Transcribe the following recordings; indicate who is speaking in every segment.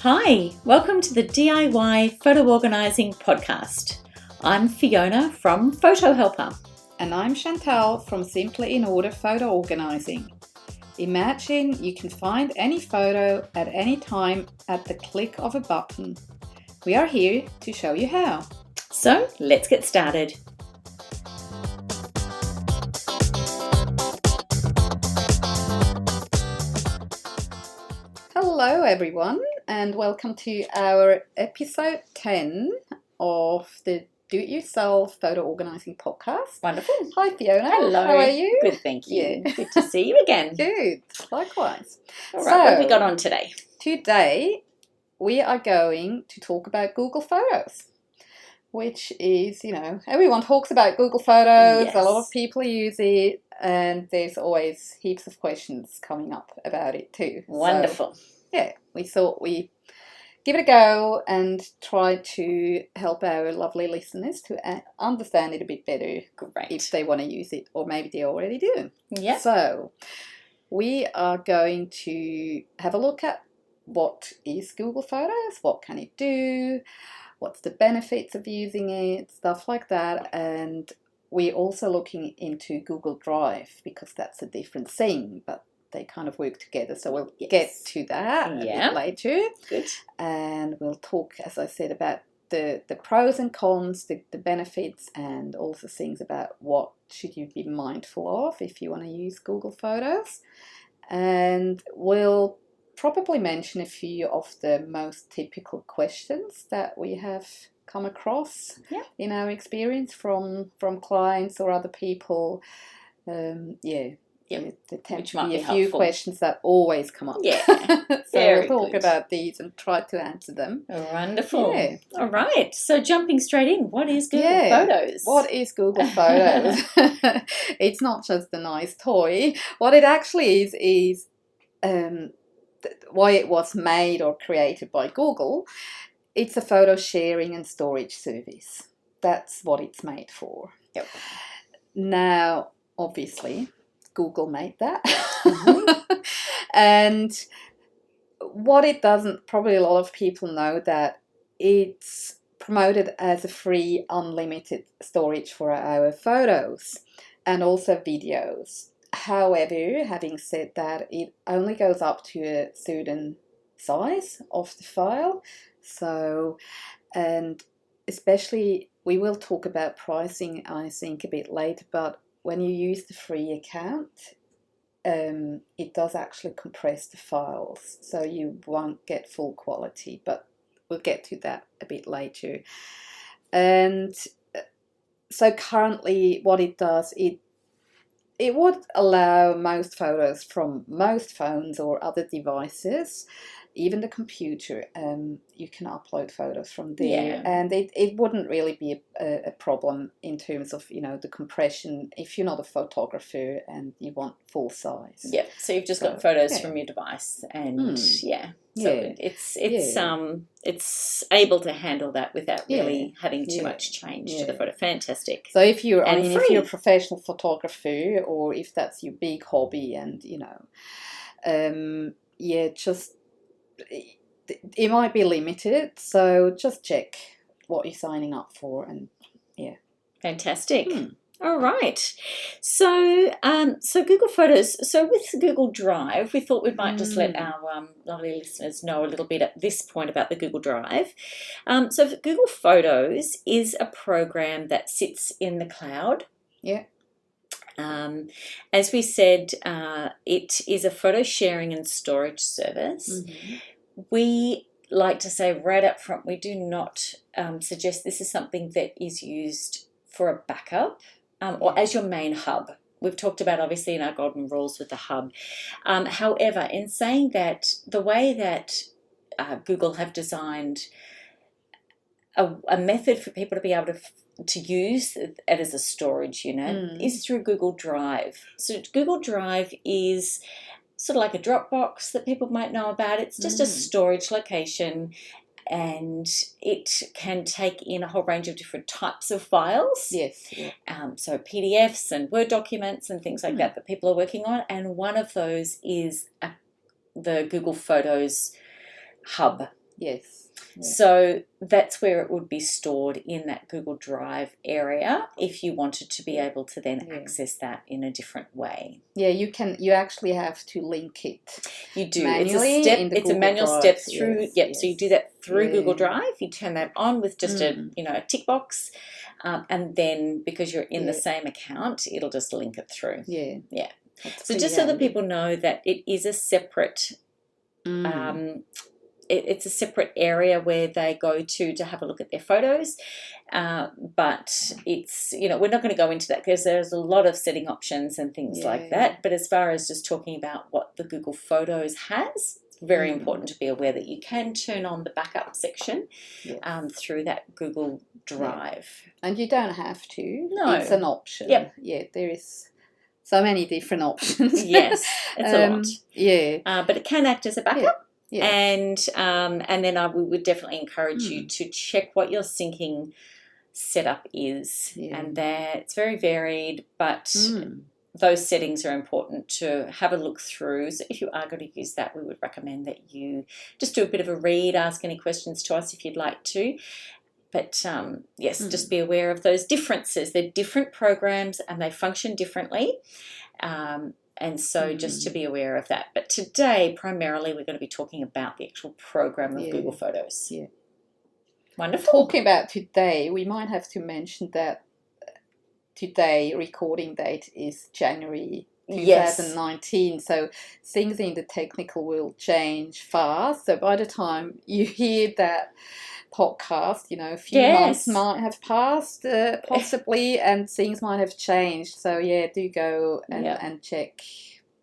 Speaker 1: Hi, welcome to the DIY Photo Organising podcast. I'm Fiona from Photo Helper.
Speaker 2: And I'm Chantal from Simply in Order Photo Organising. Imagine you can find any photo at any time at the click of a button. We are here to show you how.
Speaker 1: So let's get started.
Speaker 2: Hello everyone and welcome to our episode 10 of the Do-It-Yourself Photo Organising podcast.
Speaker 1: Wonderful.
Speaker 2: Hi Fiona.
Speaker 1: Hello.
Speaker 2: How are you?
Speaker 1: Good, thank you.
Speaker 2: Yeah.
Speaker 1: Good to see you again.
Speaker 2: Good. Likewise.
Speaker 1: All right, what have we got on today?
Speaker 2: Today we are going to talk about Google Photos, which is, everyone talks about Google Photos.
Speaker 1: Yes.
Speaker 2: A lot of people use it and there's always heaps of questions coming up about it too.
Speaker 1: Wonderful.
Speaker 2: So, we thought we'd give it a go and try to help our lovely listeners to understand it a bit better.
Speaker 1: Great.
Speaker 2: If they want to use it, or maybe they already do.
Speaker 1: Yeah.
Speaker 2: So we are going to have a look at what is Google Photos, what can it do, what's the benefits of using it, stuff like that. And we're also looking into Google Drive because that's a different thing, but they kind of work together. So we'll get to that a bit later.
Speaker 1: Good.
Speaker 2: And we'll talk, as I said, about the pros and cons, the benefits, and also things about what should you be mindful of if you want to use Google Photos. And we'll probably mention a few of the most typical questions that we have come across in our experience from clients or other people. There tend to be a few questions that always come up.
Speaker 1: Yeah.
Speaker 2: So we'll talk about these and try to answer them.
Speaker 1: Wonderful.
Speaker 2: Yeah.
Speaker 1: All right. So jumping straight in, what is Google Photos?
Speaker 2: What is Google Photos? It's not just a nice toy. What it actually is why it was made or created by Google. It's a photo sharing and storage service. That's what it's made for.
Speaker 1: Yep.
Speaker 2: Now, obviously, Google made that. Mm-hmm. And what it doesn't, probably a lot of people know that it's promoted as a free, unlimited storage for our photos and also videos. However, having said that, it only goes up to a certain size of the file. So, and especially, we will talk about pricing, I think, a bit later, but when you use the free account, it does actually compress the files, so you won't get full quality, but we'll get to that a bit later. And so currently what it does, it would allow most photos from most phones or other devices, even the computer, you can upload photos from there. And it wouldn't really be a problem in terms of, the compression if you're not a photographer and you want full size.
Speaker 1: Yeah, so you've just got photos from your device and it's able to handle that without really having too much change to the photo. Fantastic.
Speaker 2: So if you're if you're a professional photographer or if that's your big hobby and it might be limited, so just check what you're signing up for and
Speaker 1: fantastic. All right. So Google Photos. So with Google Drive, we thought we might just let our lovely listeners know a little bit at this point about the Google Drive. So Google Photos is a program that sits in the cloud.
Speaker 2: Yeah.
Speaker 1: As we said, it is a photo sharing and storage service. Mm-hmm. We like to say right up front, we do not suggest this is something that is used for a backup or as your main hub. We've talked about, obviously, in our golden rules with the hub. However, in saying that, the way that Google have designed a method for people to be able to use it as a storage unit is through Google Drive. So Google Drive is sort of like a Dropbox that people might know about. It's just a storage location, and it can take in a whole range of different types of files.
Speaker 2: Yes. Yeah.
Speaker 1: So PDFs and Word documents and things like that people are working on. And one of those is the Google Photos hub
Speaker 2: Yes.
Speaker 1: So that's where it would be stored, in that Google Drive area, if you wanted to be able to then access that in a different way.
Speaker 2: Yeah, you actually have to link it.
Speaker 1: You do.
Speaker 2: Manually
Speaker 1: It's a step.
Speaker 2: in the
Speaker 1: It's a
Speaker 2: Google
Speaker 1: manual
Speaker 2: Drive.
Speaker 1: step through.
Speaker 2: Yes,
Speaker 1: Yep.
Speaker 2: yes.
Speaker 1: So you do that through
Speaker 2: Yeah.
Speaker 1: Google Drive. You turn that on with just a tick box, and then because you're in the same account, it'll just link it through.
Speaker 2: Yeah.
Speaker 1: Yeah.
Speaker 2: That's
Speaker 1: So
Speaker 2: pretty
Speaker 1: just so that
Speaker 2: handy.
Speaker 1: people know that it is a separate. It's a separate area where they go to have a look at their photos, but it's, we're not going to go into that because there's a lot of setting options and things like that. But as far as just talking about what the Google Photos has, it's very important to be aware that you can turn on the backup section through that Google Drive.
Speaker 2: And you don't have to.
Speaker 1: No.
Speaker 2: It's an option.
Speaker 1: Yep.
Speaker 2: Yeah, there is so many different options.
Speaker 1: Yes, it's a lot.
Speaker 2: Yeah.
Speaker 1: But it can act as a backup.
Speaker 2: Yeah.
Speaker 1: And then we would definitely encourage you to check what your syncing setup is, and that it's very varied, but those settings are important to have a look through. So if you are going to use that, we would recommend that you just do a bit of a read, ask any questions to us if you'd like to. But just be aware of those differences. They're different programs and they function differently. And so just to be aware of that. But today, primarily, we're going to be talking about the actual program of Google Photos.
Speaker 2: Yeah.
Speaker 1: Wonderful.
Speaker 2: Talking about today, we might have to mention that today recording date is January 2019. So things in the technical will change fast. So by the time you hear that podcast, a few months might have passed possibly, and things might have changed. So do go and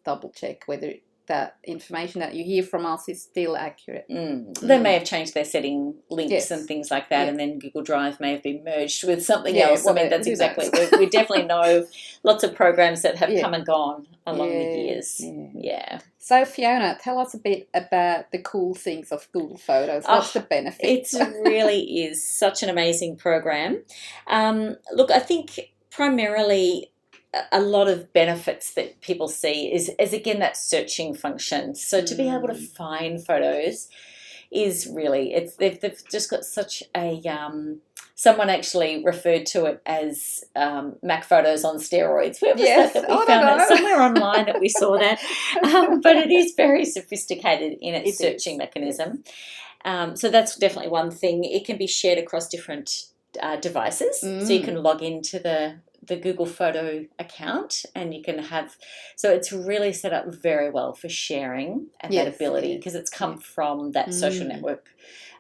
Speaker 2: double check whether that information that you hear from us is still accurate.
Speaker 1: They may have changed their setting links and things like that, and then Google Drive may have been merged with something else.
Speaker 2: Well,
Speaker 1: I mean, that's exactly. We definitely know lots of programs that have come and gone along the years. Yeah.
Speaker 2: So Fiona, tell us a bit about the cool things of Google Photos. What's the benefit?
Speaker 1: It really is such an amazing program. Look, I think primarily a lot of benefits that people see is again that searching function. So to be able to find photos is really, they've just got such a someone actually referred to it as Mac Photos on steroids. Where was that we found that? Somewhere online that we saw that. But it is very sophisticated in its searching mechanism. So that's definitely one thing. It can be shared across different devices. So you can log into the Google Photo account and you can so it's really set up very well for sharing and that ability, because it's come from that social network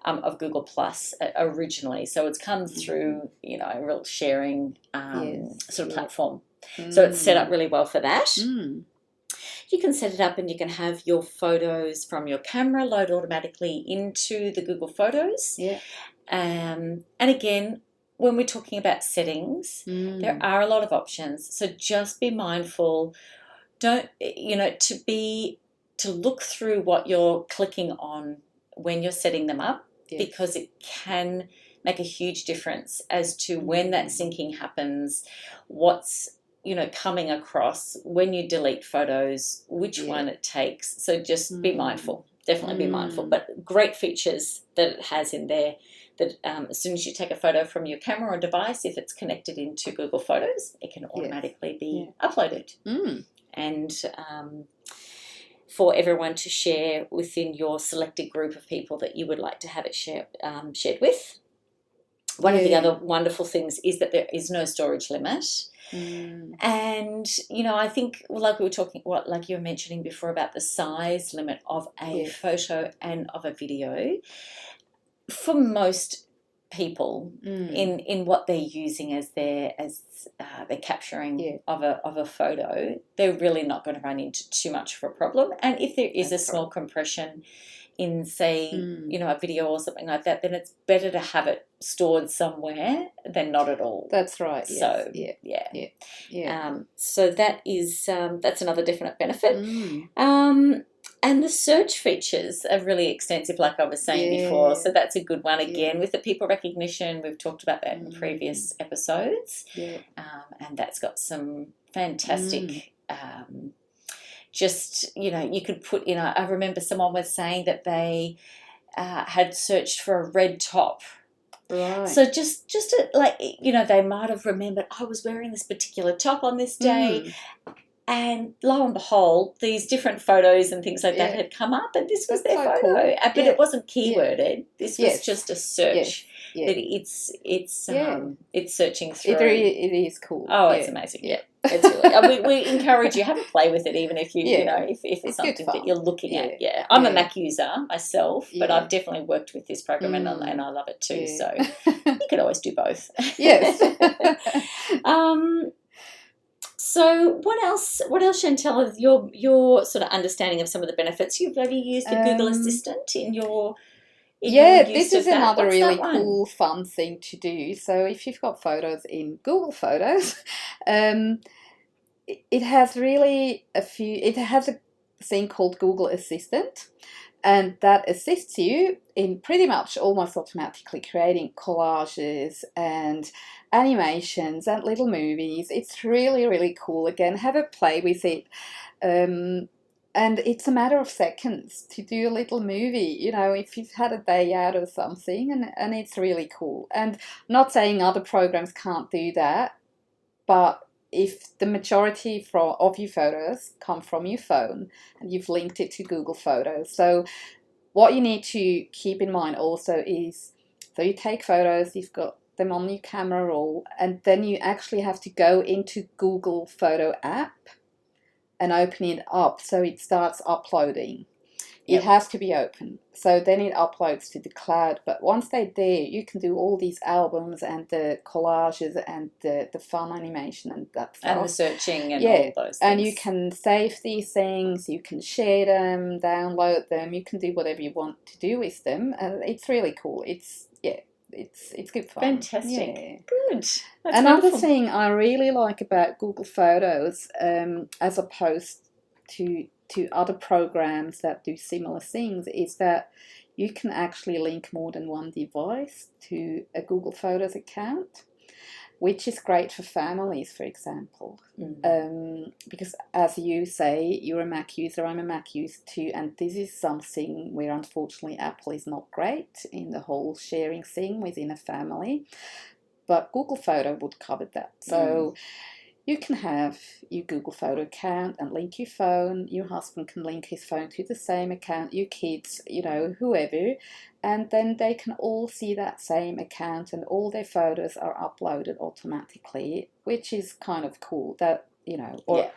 Speaker 1: of Google Plus originally. So it's come through, a real sharing sort of platform. So it's set up really well for that. You can set it up and you can have your photos from your camera load automatically into the Google Photos. And again, when we're talking about settings, there are a lot of options. So just be mindful. Don't, to look through what you're clicking on when you're setting them up, because it can make a huge difference as to when that syncing happens, what's, coming across when you delete photos, which one it takes. So just be mindful. Definitely be mindful. But great features that it has in there, that as soon as you take a photo from your camera or device, if it's connected into Google Photos, it can automatically be uploaded. And for everyone to share within your selected group of people that you would like to have it shared with. One of the other wonderful things is that there is no storage limit. And, I think, like we were talking, like you were mentioning before about the size limit of a photo and of a video, for most people in what they're using as they're capturing of a photo, they're really not going to run into too much of a problem. And if there is a small compression in, say, a video or something like that, then it's better to have it stored somewhere than not at all.
Speaker 2: That's right. Yes.
Speaker 1: So so that is that's another definite benefit. And the search features are really extensive, like I was saying before. So that's a good one. Again, with the people recognition, we've talked about that in previous episodes. And that's got some fantastic you could put in I remember someone was saying that they had searched for a red top.
Speaker 2: Right.
Speaker 1: So just like, they might have remembered, I was wearing this particular top on this day. And lo and behold, these different photos and things like that had come up, and this was their photo. Cool. But it wasn't keyworded. This was just a search that it's searching through.
Speaker 2: It is cool.
Speaker 1: Oh, it's amazing. Yeah, it's really. We encourage you, have a play with it, even if you if it's something that you're looking at. Yeah, I'm a Mac user myself, but I've definitely worked with this program and I love it too. So you could always do both.
Speaker 2: Yes.
Speaker 1: So what else, Chantal, is your sort of understanding of some of the benefits? Have you used a Google Assistant in your
Speaker 2: this is another really cool, fun thing to do. So if you've got photos in Google Photos, it has a thing called Google Assistant, and that assists you in pretty much almost automatically creating collages and animations and little movies. It's really, really cool. Again, have a play with it. And it's a matter of seconds to do a little movie, if you've had a day out or something, and it's really cool. And I'm not saying other programs can't do that, but if the majority of your photos come from your phone and you've linked it to Google Photos. So what you need to keep in mind also is, so you take photos, you've got them on your camera roll, and then you actually have to go into Google Photo app and open it up so it starts uploading. It has to be open. So then it uploads to the cloud. But once they're there, you can do all these albums and the collages and the fun animation and that stuff.
Speaker 1: And the searching and all those things.
Speaker 2: And you can save these things, you can share them, download them, you can do whatever you want to do with them. And it's really cool. It's good fun.
Speaker 1: Fantastic.
Speaker 2: Yeah.
Speaker 1: Good. That's
Speaker 2: Another
Speaker 1: wonderful
Speaker 2: thing I really like about Google Photos, as opposed to other programs that do similar things, is that you can actually link more than one device to a Google Photos account, which is great for families, for example. Because as you say, you're a Mac user, I'm a Mac user too, and this is something where unfortunately Apple is not great in the whole sharing thing within a family. But Google Photo would cover that. So you can have your Google Photo account and link your phone. Your husband can link his phone to the same account, your kids, whoever. And then they can all see that same account and all their photos are uploaded automatically, which is kind of cool. That,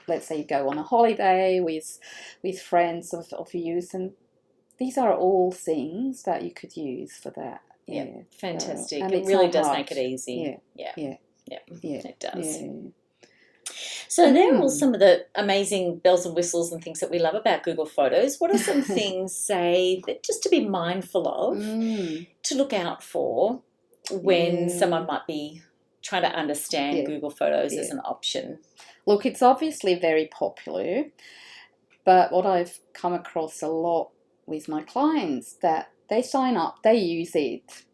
Speaker 2: let's say you go on a holiday with friends of yours, and these are all things that you could use for that.
Speaker 1: Yeah, fantastic. And it really does make it easy. Yeah. It does.
Speaker 2: Yeah.
Speaker 1: So there are all some of the amazing bells and whistles and things that we love about Google Photos. What are some things, say, that just to be mindful of, to look out for when someone might be trying to understand Google Photos as an option?
Speaker 2: Look, it's obviously very popular, but what I've come across a lot with my clients, that they sign up, they use it,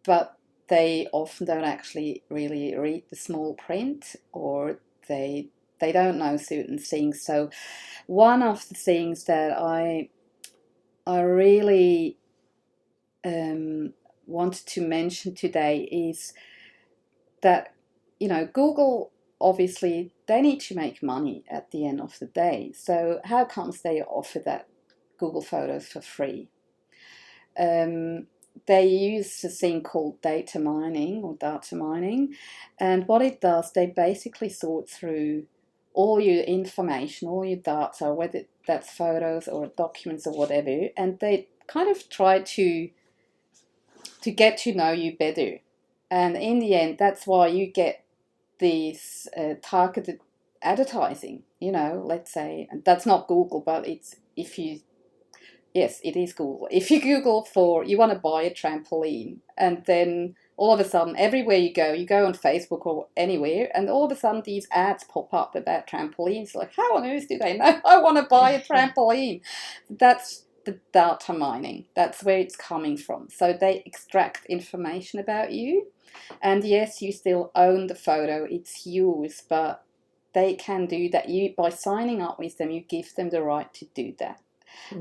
Speaker 2: but they often don't actually really read the small print, or they don't know certain things. So one of the things that I really wanted to mention today is that, Google, obviously, they need to make money at the end of the day. So how comes they offer that Google Photos for free? They use a thing called data mining, and what it does, they basically sort through all your information, all your data, whether that's photos or documents or whatever, and they kind of try to get to know you better. And in the end, that's why you get these targeted advertising, let's say, and that's not Google, but it's yes, it is Google. If you Google you want to buy a trampoline, and then all of a sudden, everywhere you go on Facebook or anywhere, and all of a sudden these ads pop up about trampolines. Like, how on earth do they know I want to buy a trampoline? That's the data mining. That's where it's coming from. So they extract information about you, and yes, you still own the photo. It's yours, but they can do that. By signing up with them, you give them the right to do that.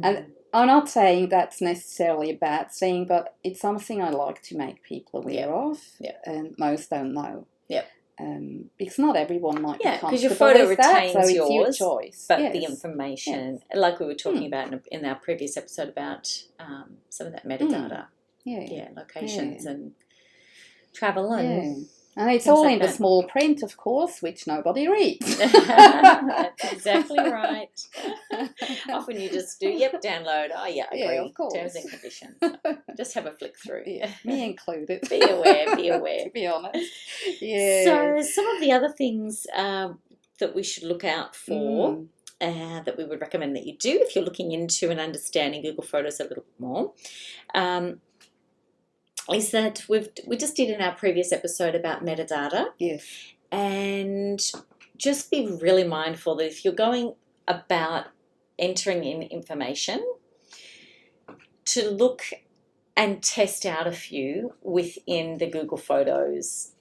Speaker 2: And I'm not saying that's necessarily a bad thing, but it's something I like to make people aware of, and most don't know. Because not everyone might be comfortable
Speaker 1: because your photo
Speaker 2: with that,
Speaker 1: retains
Speaker 2: so it's
Speaker 1: yours,
Speaker 2: your choice.
Speaker 1: but the information, like we were talking about in our previous episode about some of that metadata, locations and travel and
Speaker 2: and it's all
Speaker 1: like
Speaker 2: in
Speaker 1: that.
Speaker 2: the small print, of course, which nobody reads.
Speaker 1: That's exactly right. Often you just do, download. Oh, yeah, agree.
Speaker 2: Yeah, of course.
Speaker 1: Terms and conditions. Just have a flick through.
Speaker 2: Me included.
Speaker 1: Be aware. To
Speaker 2: be honest.
Speaker 1: So some of the other things that we should look out for, that we would recommend that you do if you're looking into and understanding Google Photos a little bit more, is that we just did in our previous episode about metadata.
Speaker 2: Yes.
Speaker 1: And just be really mindful that if you're going about entering in information, to look and test out a few within the Google Photos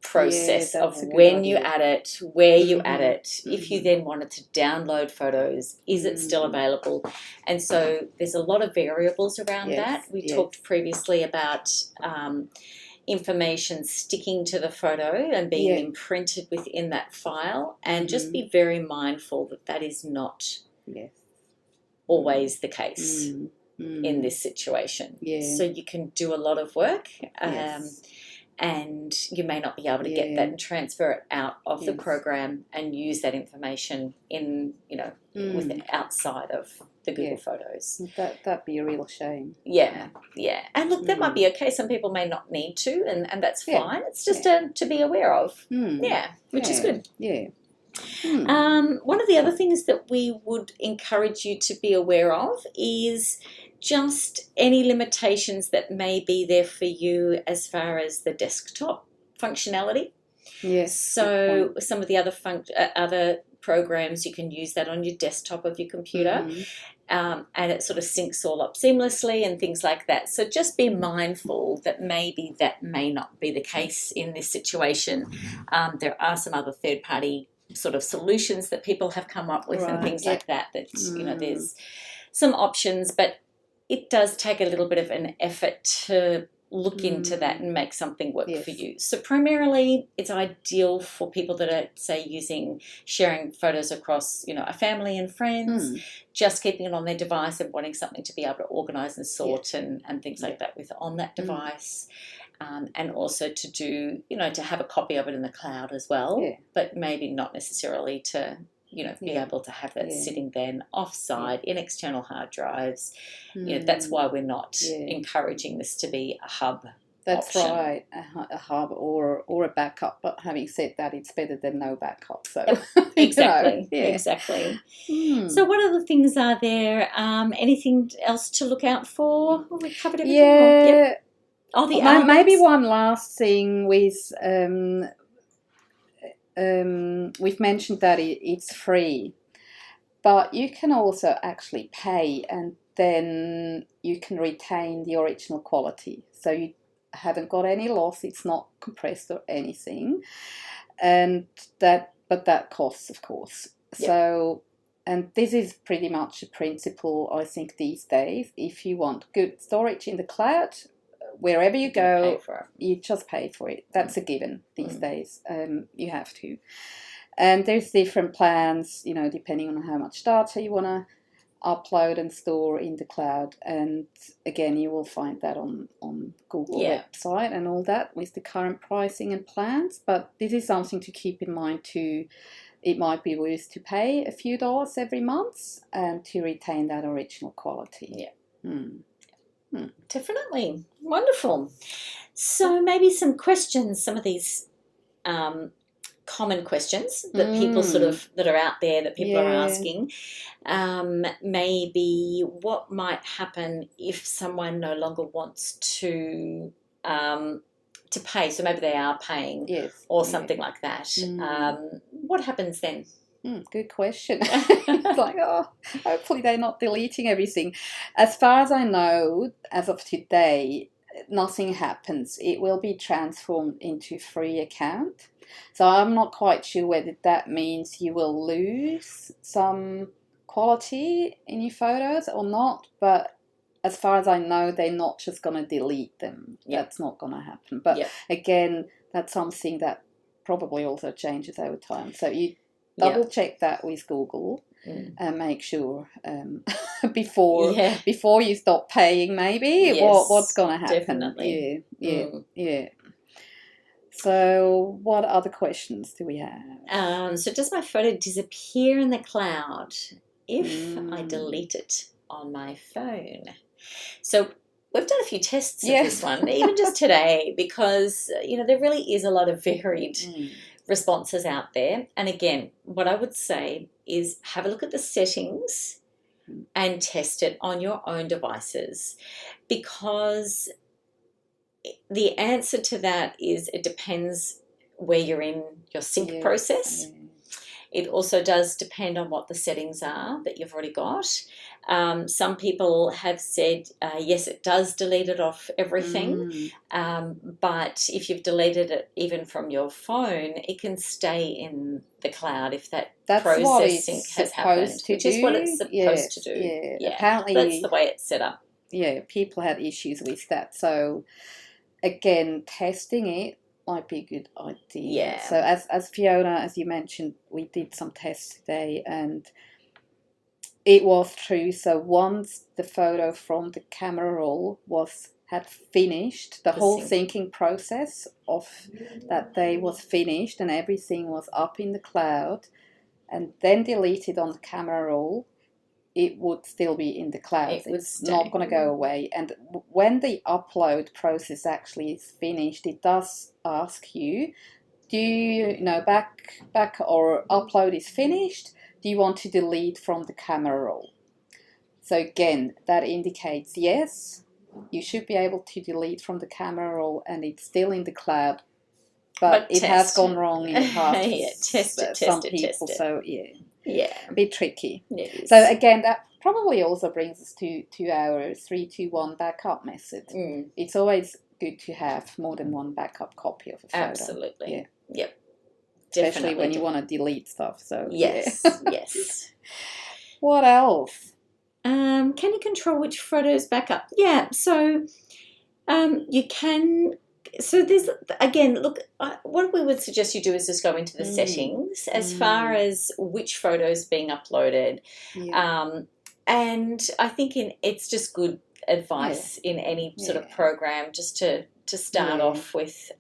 Speaker 1: process of when you add it, where you add it. If you then wanted to download photos, is it still available? And so there's a lot of variables around that. We talked previously about information sticking to the photo and being imprinted within that file, and just be very mindful that that is not always the case in this situation. So you can do a lot of work and you may not be able to get that and transfer it out of the program and use that information in, with outside of the Google Photos.
Speaker 2: That'd be a real shame.
Speaker 1: Yeah. And look, that might be okay. Some people may not need to, and that's fine. It's just to be aware of. Which is good. One of the other things that we would encourage you to be aware of is just any limitations that may be there for you as far as the desktop functionality. So some of the other programs, you can use that on your desktop of your computer, and it sort of syncs all up seamlessly and things like that. So just be mindful that maybe that may not be the case in this situation. There are some other third-party sort of solutions that people have come up with and things like that. There's some options, but it does take a little bit of an effort to look into that and make something work for you. So primarily it's ideal for people that are, say, sharing photos across, a family and friends, just keeping it on their device and wanting something to be able to organise and sort and things like that with on that device. And also to do, to have a copy of it in the cloud as well, but maybe not necessarily to be able to have that sitting then off-site in external hard drives. That's why we're not encouraging this to be a hub.
Speaker 2: That's
Speaker 1: option.
Speaker 2: right, a hub or a backup. But having said that, it's better than no backup. So
Speaker 1: exactly. So what other things are there? Anything else to look out for? We covered everything. Oh,
Speaker 2: maybe one last thing with. We've mentioned that it's free, but you can also actually pay, and then you can retain the original quality. So you haven't got any loss. It's not compressed or anything, but that costs, of course. So, and this is pretty much a principle, I think, these days. If you want good storage in the cloud, wherever you go, you just pay for it. That's a given these days. You have to. And there's different plans, depending on how much data you want to upload and store in the cloud. And again, you will find that on Google website and all that with the current pricing and plans. But this is something to keep in mind too. It might be worth to pay a few dollars every month and to retain that original quality.
Speaker 1: Definitely. Wonderful. So maybe some questions, some of these common questions that people that are out there that people are asking. Maybe what might happen if someone no longer wants to pay? So maybe they are paying or something like that. What happens then?
Speaker 2: Good question. It's like, hopefully they're not deleting everything. As far as I know, as of today, nothing happens. It will be transformed into a free account. So I'm not quite sure whether that means you will lose some quality in your photos or not, but as far as I know, they're not just going to delete them.
Speaker 1: Yep.
Speaker 2: That's not going to happen. But
Speaker 1: Yep.
Speaker 2: again, that's something that probably also changes over time. So you double check that with Google and make sure before you stop paying, maybe what's going to happen.
Speaker 1: Definitely.
Speaker 2: Yeah. So what other questions do we have?
Speaker 1: So does my photo disappear in the cloud if I delete it on my phone? So we've done a few tests of this one, even just today, because, there really is a lot of varied responses out there. And again, what I would say is have a look at the settings and test it on your own devices, because the answer to that is it depends where you're in your sync process. It also does depend on what the settings are that you've already got. Some people have said, yes, it does delete it off everything. But if you've deleted it even from your phone, it can stay in the cloud if that's process sync has happened, which is what it's supposed to do.
Speaker 2: Yeah. Apparently,
Speaker 1: that's the way it's set up.
Speaker 2: Yeah, people had issues with that. So, again, testing it might be a good idea.
Speaker 1: Yeah.
Speaker 2: So as Fiona, as you mentioned, we did some tests today and it was true. So once the photo from the camera roll had finished, the whole syncing process of that day was finished and everything was up in the cloud and then deleted on the camera roll, it would still be in the cloud. It's not going to go away. And when the upload process actually is finished, it does ask you, do you know, back or upload is finished, do you want to delete from the camera roll? So again, that indicates yes, you should be able to delete from the camera roll and it's still in the cloud. But it has gone wrong in the past.
Speaker 1: Test it.
Speaker 2: So
Speaker 1: yeah,
Speaker 2: a bit tricky.
Speaker 1: Yes.
Speaker 2: So again, that probably also brings us to our 3-2-1 backup method. It's always good to have more than one backup copy of a photo.
Speaker 1: Absolutely.
Speaker 2: Yeah.
Speaker 1: Yep.
Speaker 2: Especially
Speaker 1: Definitely.
Speaker 2: when you want to delete stuff. So
Speaker 1: yes. Yes.
Speaker 2: What else?
Speaker 1: Can you control which photos back up? Yeah. So you can. So there's, again, look, what we would suggest you do is just go into the settings as far as which photos being uploaded. And I think it's just good advice in any sort of program just to start off with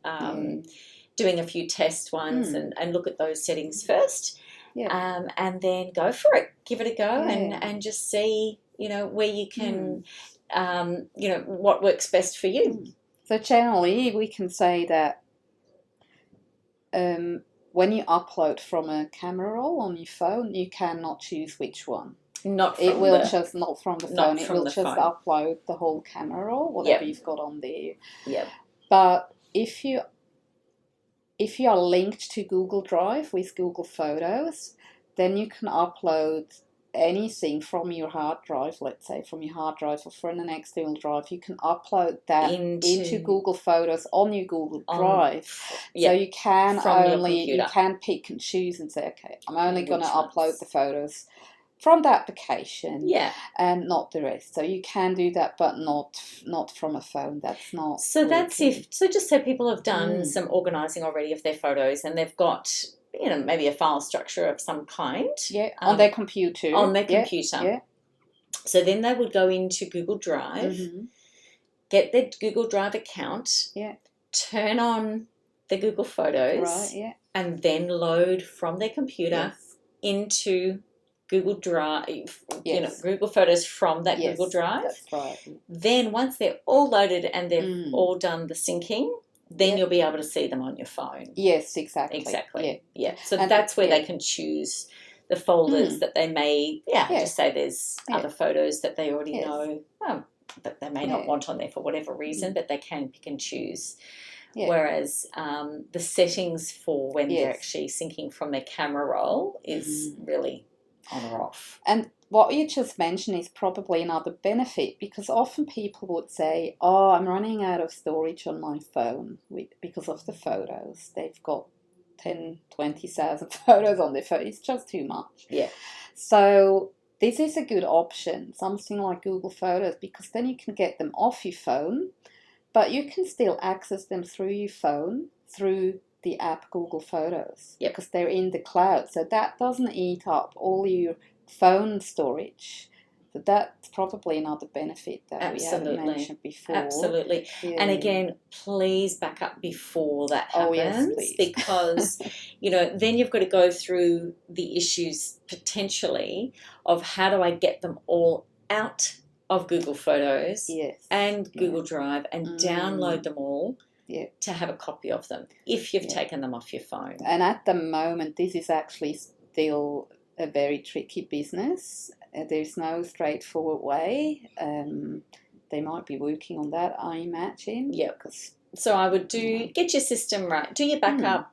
Speaker 1: doing a few test ones and look at those settings first. And then go for it. Give it a go and just see, where you can, what works best for you.
Speaker 2: So generally, we can say that when you upload from a camera roll on your phone, you cannot choose which one.
Speaker 1: Not from
Speaker 2: it will just not from the phone. It will just
Speaker 1: phone.
Speaker 2: upload the whole camera roll, whatever you've got on there.
Speaker 1: Yep.
Speaker 2: But if you are linked to Google Drive with Google Photos, then you can upload anything from your hard drive, let's say from your hard drive or from an external drive. You can upload that into Google Photos on your Google Drive. So you can you can pick and choose and say, okay, I'm only going to upload the photos from the application and not the rest. So you can do that, but not from a phone. That's not.
Speaker 1: So that's just so people have done some organising already of their photos and they've got, maybe a file structure of some kind.
Speaker 2: On their computer.
Speaker 1: So then they would go into Google Drive, get their Google Drive account, turn on the Google Photos, and then load from their computer into Google Drive, Google Photos from that Google Drive.
Speaker 2: That's right.
Speaker 1: Then once they're all loaded and they've all done the syncing, then you'll be able to see them on your phone.
Speaker 2: Yes, exactly.
Speaker 1: So that's where they can choose the folders that they may, just say there's other photos that they already know that they may not want on there for whatever reason, but they can pick and choose. Whereas the settings for when they're actually syncing from their camera roll is really on or off.
Speaker 2: And what you just mentioned is probably another benefit, because often people would say, oh, I'm running out of storage on my phone because of the photos. They've got 10, 20,000 photos on their phone. It's just too much.
Speaker 1: Yeah.
Speaker 2: So this is a good option, something like Google Photos, because then you can get them off your phone, but you can still access them through your phone, through the app Google Photos, because they're in the cloud. So that doesn't eat up all your phone storage. So that's probably another benefit that we haven't mentioned before.
Speaker 1: Absolutely. Yeah. And again, please back up before that happens. Yes, because, then you've got to go through the issues potentially of how do I get them all out of Google Photos and Google Drive and download them all to have a copy of them if you've taken them off your phone.
Speaker 2: And at the moment, this is actually still a very tricky business. There's no straightforward way. They might be working on that, I imagine.
Speaker 1: Yeah. So I would get your system right. Do your backup.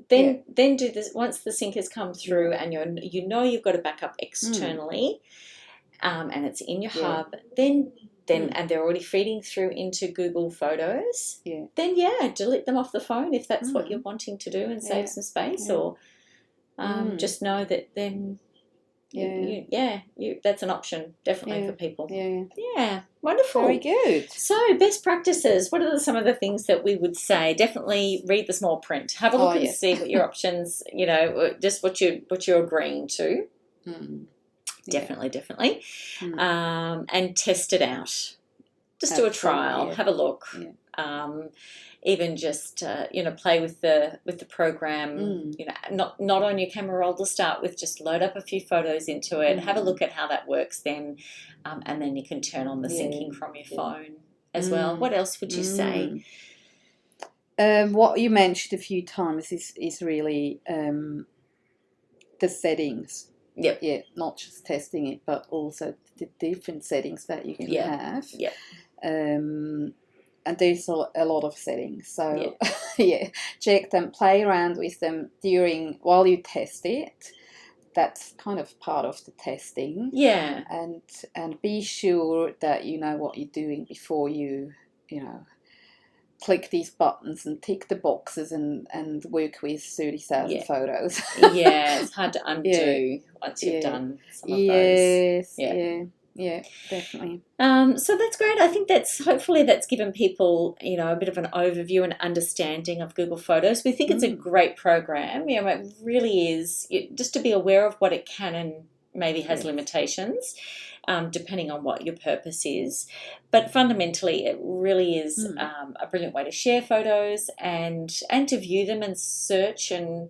Speaker 1: Then do this once the sync has come through and you've got a backup externally, and it's in your hub. Then and they're already feeding through into Google Photos.
Speaker 2: Yeah.
Speaker 1: Then delete them off the phone if that's what you're wanting to do and save some space, or just know that then. That's an option definitely for people. Yeah, wonderful.
Speaker 2: Very good.
Speaker 1: So, best practices. What are some of the things that we would say? Definitely read the small print. Have a look and see what your options. Just what you're agreeing to. Definitely. And test it out. Just do a trial. Have a look. Even just play with the program. Not on your camera roll to start with. Just load up a few photos into it. Have a look at how that works then, and then you can turn on the syncing from your phone as well. What else would you say?
Speaker 2: What you mentioned a few times is really the settings.
Speaker 1: Yep.
Speaker 2: Yeah, not just testing it, but also the different settings that you can have.
Speaker 1: Yep.
Speaker 2: And there's a lot of settings. So, check them, play around with them while you test it. That's kind of part of the testing.
Speaker 1: Yeah.
Speaker 2: And be sure that you know what you're doing before you click these buttons and tick the boxes and work with 30,000 photos.
Speaker 1: It's hard to undo once you've done some of those.
Speaker 2: Yeah, definitely.
Speaker 1: So that's great. I think hopefully that's given people, a bit of an overview and understanding of Google Photos. We think it's a great program. It really is, just to be aware of what it can and maybe has limitations, depending on what your purpose is. But fundamentally, it really is a brilliant way to share photos and to view them and search and,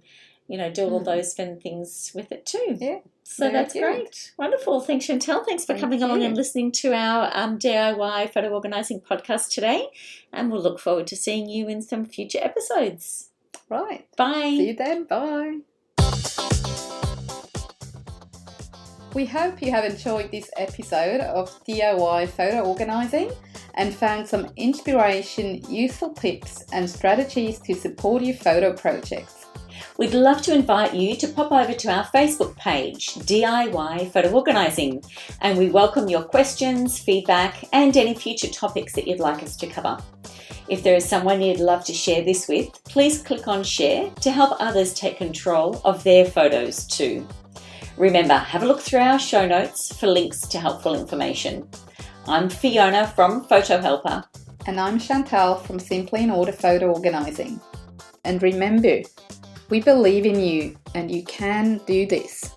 Speaker 1: do all those fun things with it too.
Speaker 2: Yeah.
Speaker 1: So that's great. Wonderful. Thanks, Chantal. Thanks for coming along and listening to our DIY photo organising podcast today. And we'll look forward to seeing you in some future episodes.
Speaker 2: Right.
Speaker 1: Bye.
Speaker 2: See you then. Bye. We hope you have enjoyed this episode of DIY photo organising and found some inspiration, useful tips and strategies to support your photo projects.
Speaker 1: We'd love to invite you to pop over to our Facebook page, DIY Photo Organising, and we welcome your questions, feedback, and any future topics that you'd like us to cover. If there is someone you'd love to share this with, please click on Share to help others take control of their photos too. Remember, have a look through our show notes for links to helpful information. I'm Fiona from Photo Helper.
Speaker 2: And I'm Chantal from Simply in Order Photo Organising. And remember, we believe in you and you can do this.